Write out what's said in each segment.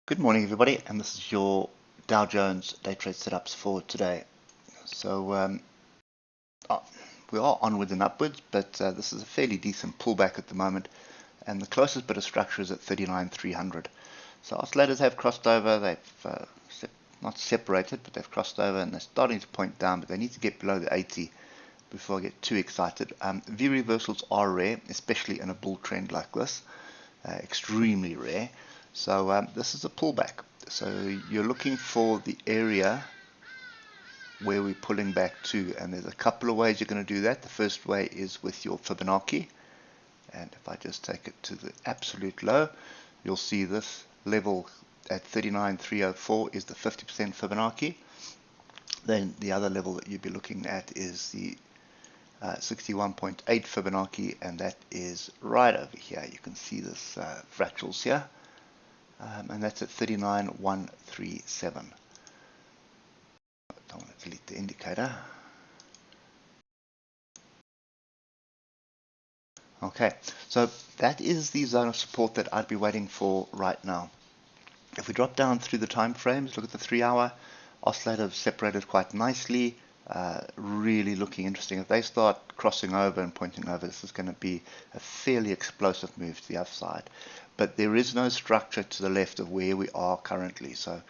Good morning, everybody, and this is your Dow Jones day trade setups for today. So we are onwards and upwards, but this is a fairly decent pullback at the moment, and the closest bit of structure is at 39,300. So oscillators have crossed over. They've not separated, but they've crossed over, and they're starting to point down, but they need to get below the 80 before I get too excited. V reversals are rare, especially in a bull trend like this, extremely rare. So this is a pullback. So you're looking for the area where we're pulling back to, and there's a couple of ways you're going to do that. The first way is with your Fibonacci, and if I just take it to the absolute low, you'll see this level at 39,304 is the 50% Fibonacci. Then the other level that you'd be looking at is the 61.8 Fibonacci, and that is right over here. You can see this fractals here. And that's at 39,137. I don't want to delete the indicator. Okay, so that is the zone of support that I'd be waiting for right now. If we drop down through the time frames, look at the 3-hour, oscillator have separated quite nicely, really looking interesting. If they start crossing over and pointing over, this is going to be a fairly explosive move to the upside. But there is no structure to the left of where we are currently, so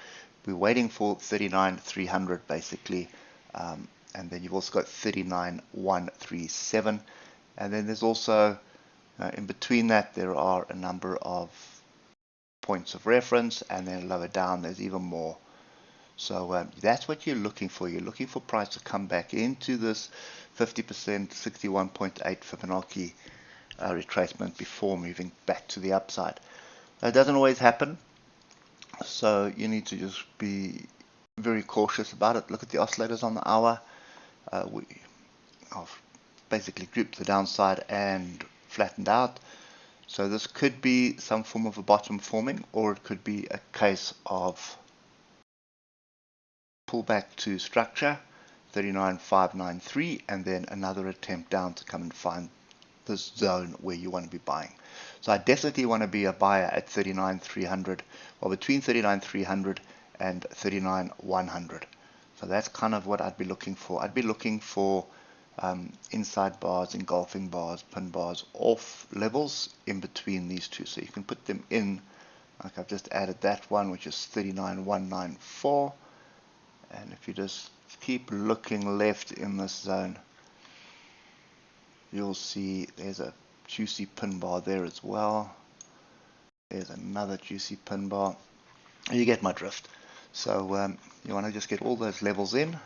we're waiting for 39,300 basically, and then you've also got 39,137, and then there's also in between that there are a number of points of reference, and then lower down there's even more. So that's what you're looking for. You're looking for price to come back into this 50% 61.8 Fibonacci retracement before moving back to the upside. That doesn't always happen, so you need to just be very cautious about it. Look at the oscillators on the hour. I've basically grouped the downside and flattened out. So this could be some form of a bottom forming, or it could be a case of pullback to structure 39,593, and then another attempt down to come and find this zone where you want to be buying. So I definitely want to be a buyer at 39,300, or between 39,300 and 39,100. So that's kind of what I'd be looking for. I'd be looking for inside bars, engulfing bars, pin bars, off levels in between these two. So you can put them in, like I've just added that one, which is 39,194. And if you just keep looking left in this zone, you'll see there's a juicy pin bar there as well. There's another juicy pin bar. You get my drift. So you want to just get all those levels in,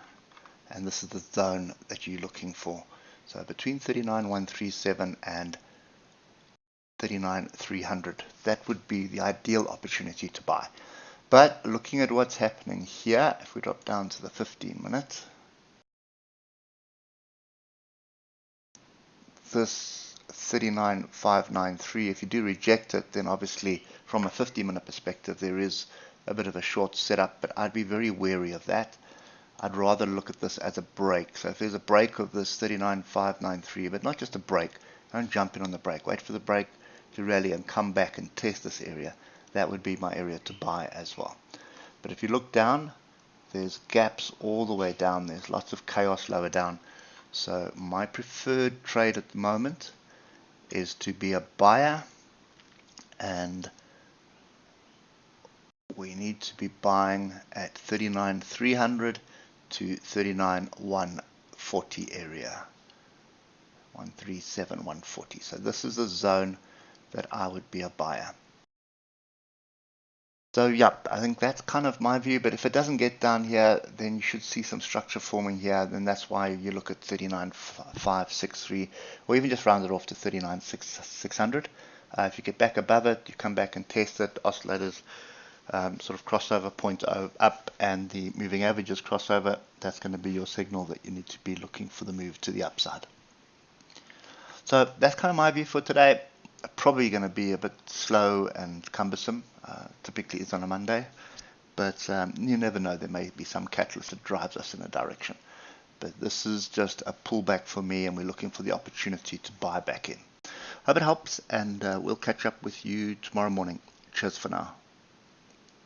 and this is the zone that you're looking for. So between 39,137 and 39,300, that would be the ideal opportunity to buy. But looking at what's happening here, if we drop down to the 15 minutes, this 39,593, if you do reject it, then obviously from a 50-minute perspective there is a bit of a short setup, but I'd be very wary of that. I'd rather look at this as a break. So if there's a break of this 39,593, but not just a break, don't jump in on the break, wait for the break to rally and come back and test this area. That would be my area to buy as well. But if you look down, there's gaps all the way down. There's lots of chaos lower down. So my preferred trade at the moment is to be a buyer, and we need to be buying at 39,300 to 39,140 area, 137, 140. So this is the zone that I would be a buyer. So yeah, I think that's kind of my view, but if it doesn't get down here, then you should see some structure forming here, then that's why you look at 39,563, or even just round it off to 39,600. If you get back above it, you come back and test it, oscillators sort of crossover point up, and the moving averages crossover, that's going to be your signal that you need to be looking for the move to the upside. So that's kind of my view for today. Probably going to be a bit slow and cumbersome, typically is on a Monday, but you never know, there may be some catalyst that drives us in a direction. But this is just a pullback for me, and we're looking for the opportunity to buy back in. Hope it helps, and we'll catch up with you tomorrow morning. Cheers for now.